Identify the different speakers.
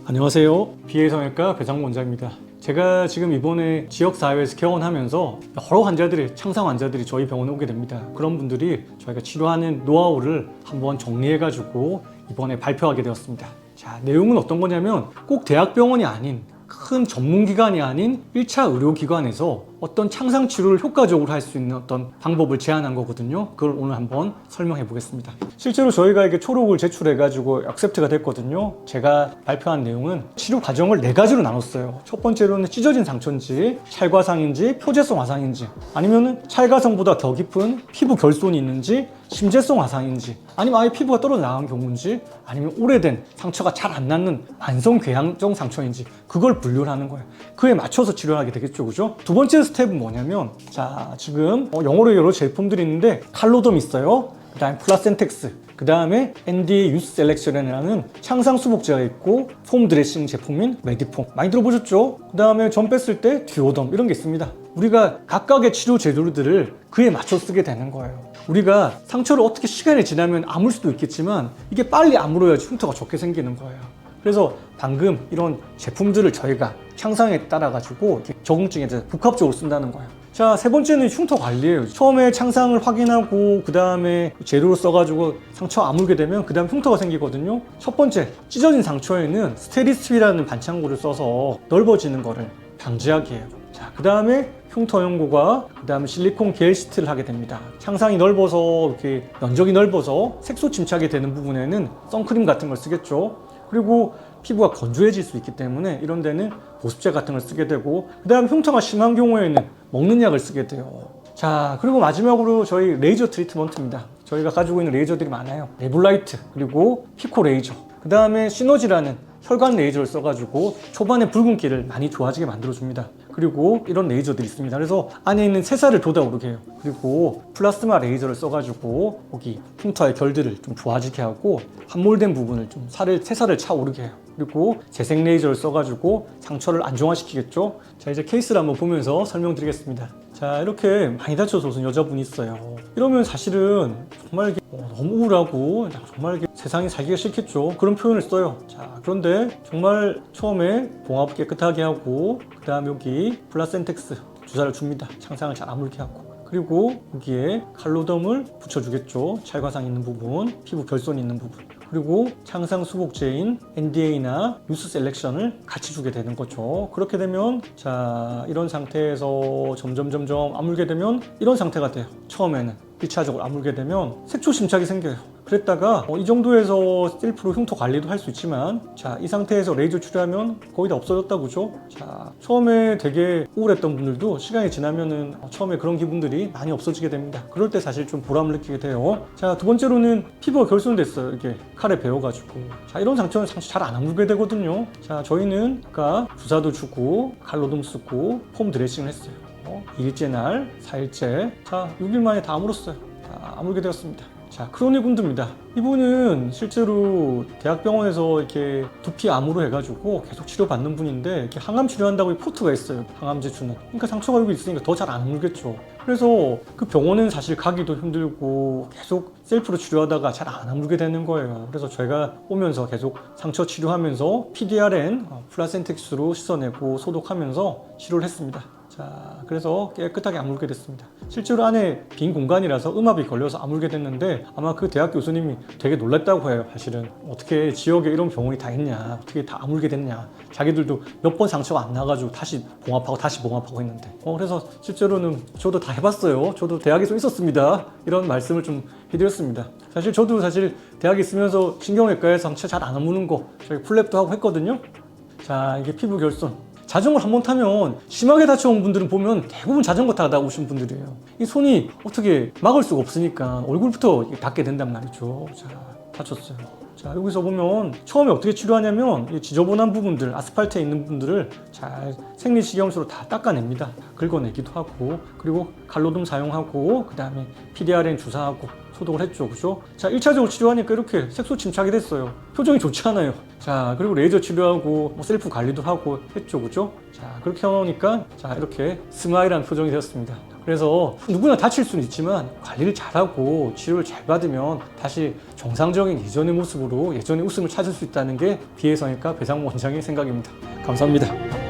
Speaker 1: 안녕하세요. BA성형외과 배상무 원장입니다. 제가 지금 이번에 지역사회에서 개원하면서 여러 환자들이, 창상 환자들이 저희 병원에 오게 됩니다. 그런 분들이 저희가 치료하는 노하우를 한번 정리해가지고 이번에 발표하게 되었습니다. 자, 내용은 어떤 거냐면 꼭 대학병원이 아닌 큰 전문기관이 아닌 1차 의료기관에서 어떤 창상치료를 효과적으로 할 수 있는 어떤 방법을 제안한 거거든요. 그걸 오늘 한번 설명해 보겠습니다. 실제로 저희가 이게 초록을 제출해가지고 액셉트가 됐거든요. 제가 발표한 내용은 치료 과정을 4가지로 나눴어요. 첫 번째로는 찢어진 상처인지, 찰과상인지, 표재성 화상인지, 아니면은 찰과상보다 더 깊은 피부 결손이 있는지, 심재성 화상인지, 아니면 아예 피부가 떨어져 나간 경우인지, 아니면 오래된 상처가 잘 안 낫는 만성 궤양성 상처인지, 그걸 분류를 하는 거예요. 그에 맞춰서 치료하게 되겠죠, 그죠? 두 번째 스텝은 뭐냐면, 자, 지금 영어로 여러 제품들이 있는데 칼로덤 있어요. 그 다음에 플라센텍스, 그 다음에 NDA 유스 셀렉션이라는 창상 수복제가 있고, 폼 드레싱 제품인 메디폼 많이 들어보셨죠? 그 다음에 전 뺐을 때 듀오덤, 이런 게 있습니다. 우리가 각각의 치료 제도들을 그에 맞춰 쓰게 되는 거예요. 우리가 상처를 어떻게 시간이 지나면 아물 수도 있겠지만 이게 빨리 아물어야지 흉터가 좋게 생기는 거예요. 그래서 방금 이런 제품들을 저희가 창상에 따라 가지고 적응증에 대해서 복합적으로 쓴다는 거예요. 자, 세 번째는 흉터 관리예요. 처음에 창상을 확인하고 그 다음에 재료를 써가지고 상처 아물게 되면 그 다음 흉터가 생기거든요. 첫 번째, 찢어진 상처에는 스테리스트라는 반창고를 써서 넓어지는 거를 방지하기 해요. 자, 그 다음에 흉터 연고가 그 다음에 실리콘 겔 시트를 하게 됩니다. 창상이 넓어서 이렇게 면적이 넓어서 색소 침착이 되는 부분에는 선크림 같은 걸 쓰겠죠. 그리고 피부가 건조해질 수 있기 때문에 이런 데는 보습제 같은 걸 쓰게 되고, 그 다음 흉터가 심한 경우에는 먹는 약을 쓰게 돼요. 자, 그리고 마지막으로 저희 레이저 트리트먼트입니다. 저희가 가지고 있는 레이저들이 많아요. 네뷸라이트, 그리고 피코 레이저, 그 다음에 시너지라는 혈관 레이저를 써가지고 초반에 붉은기를 많이 좋아지게 만들어줍니다. 그리고 이런 레이저들이 있습니다. 그래서 안에 있는 새살을 돋아오르게 해요. 그리고 플라스마 레이저를 써가지고 여기 흉터의 결들을 좀 좋아지게 하고 함몰된 부분을 좀 새살을 차오르게 해요. 그리고 재생 레이저를 써가지고 상처를 안정화시키겠죠. 자, 이제 케이스를 한번 보면서 설명드리겠습니다. 자, 이렇게 많이 다쳐서 오신 여자분이 있어요. 이러면 사실은 정말 이게 너무 우울하고 정말 이게 세상에 살기가 싫겠죠. 그런 표현을 써요. 자, 그런데 정말 처음에 봉합 깨끗하게 하고 그 다음 여기 플라센텍스 주사를 줍니다. 창상을 잘 아물게 하고, 그리고 여기에 칼로덤을 붙여주겠죠. 찰과상 있는 부분, 피부 결손이 있는 부분, 그리고 창상 수복제인 NDA나 유스 셀렉션을 같이 주게 되는 거죠. 그렇게 되면 자, 이런 상태에서 점점 아물게 되면 이런 상태가 돼요. 처음에는 1차적으로 아물게 되면 색소 심착이 생겨요. 그랬다가 이 정도에서 셀프로 흉터 관리도 할 수 있지만, 자, 이 상태에서 레이저 치료하면 거의 다 없어졌다고 그죠? 자, 처음에 되게 우울했던 분들도 시간이 지나면은 처음에 그런 기분들이 많이 없어지게 됩니다. 그럴 때 사실 좀 보람을 느끼게 돼요. 자, 두 번째로는 피부가 결손됐어요. 이렇게 칼에 베어가지고. 자, 이런 상처는 사실 잘 안 아물게 되거든요. 자, 저희는 아까 주사도 주고 칼로돔 쓰고 폼 드레싱을 했어요. 2일째 날, 4일째. 자, 6일 만에 다 아물었어요. 다 아물게 되었습니다. 자, 크로닉 운드입니다. 이분은 실제로 대학병원에서 이렇게 두피 암으로 해가지고 계속 치료받는 분인데, 이렇게 항암 치료한다고 포트가 있어요. 항암제 주는. 그러니까 상처가 여기 있으니까 더 잘 안 아물겠죠. 그래서 그 병원은 사실 가기도 힘들고 계속 셀프로 치료하다가 잘 안 아물게 되는 거예요. 그래서 저희가 오면서 계속 상처 치료하면서 PDRN, 플라센텍스로 씻어내고 소독하면서 치료를 했습니다. 자, 그래서 깨끗하게 아물게 됐습니다. 실제로 안에 빈 공간이라서 음압이 걸려서 아물게 됐는데, 아마 그 대학 교수님이 되게 놀랐다고 해요. 사실은 어떻게 지역에 이런 병원이 다 있냐, 어떻게 다 아물게 됐냐. 자기들도 몇 번 상처가 안 나가지고 다시 봉합하고 했는데, 그래서 실제로는 저도 다 해봤어요. 저도 대학에서 있었습니다. 이런 말씀을 좀 해드렸습니다. 저도 대학에 있으면서 신경외과에서 상처 잘 안 아무는 거 저희 풀랩도 하고 했거든요. 자, 이게 피부 결손. 자전거를 한번 타면 심하게 다쳐온 분들은 보면 대부분 자전거 타다 오신 분들이에요. 이 손이 어떻게 막을 수가 없으니까 얼굴부터 닿게 된단 말이죠. 자, 다쳤어요. 자, 여기서 보면 처음에 어떻게 치료하냐면 이 지저분한 부분들, 아스팔트에 있는 부분들을 잘 생리식염수로 다 닦아냅니다. 긁어내기도 하고, 그리고 칼로돔 사용하고, 그 다음에 PDRN 주사하고, 소독을 했죠. 그죠? 자, 1차적으로 치료하니까 이렇게 색소 침착이 됐어요. 표정이 좋지 않아요. 자, 그리고 레이저 치료하고 뭐 셀프 관리도 하고 했죠. 그죠? 자, 그렇게 해놓으니까 자, 이렇게 스마일한 표정이 되었습니다. 그래서 누구나 다칠 수는 있지만 관리를 잘하고 치료를 잘 받으면 다시 정상적인 예전의 모습으로 예전의 웃음을 찾을 수 있다는 게 비해성형외과 배상무 원장의 생각입니다. 감사합니다.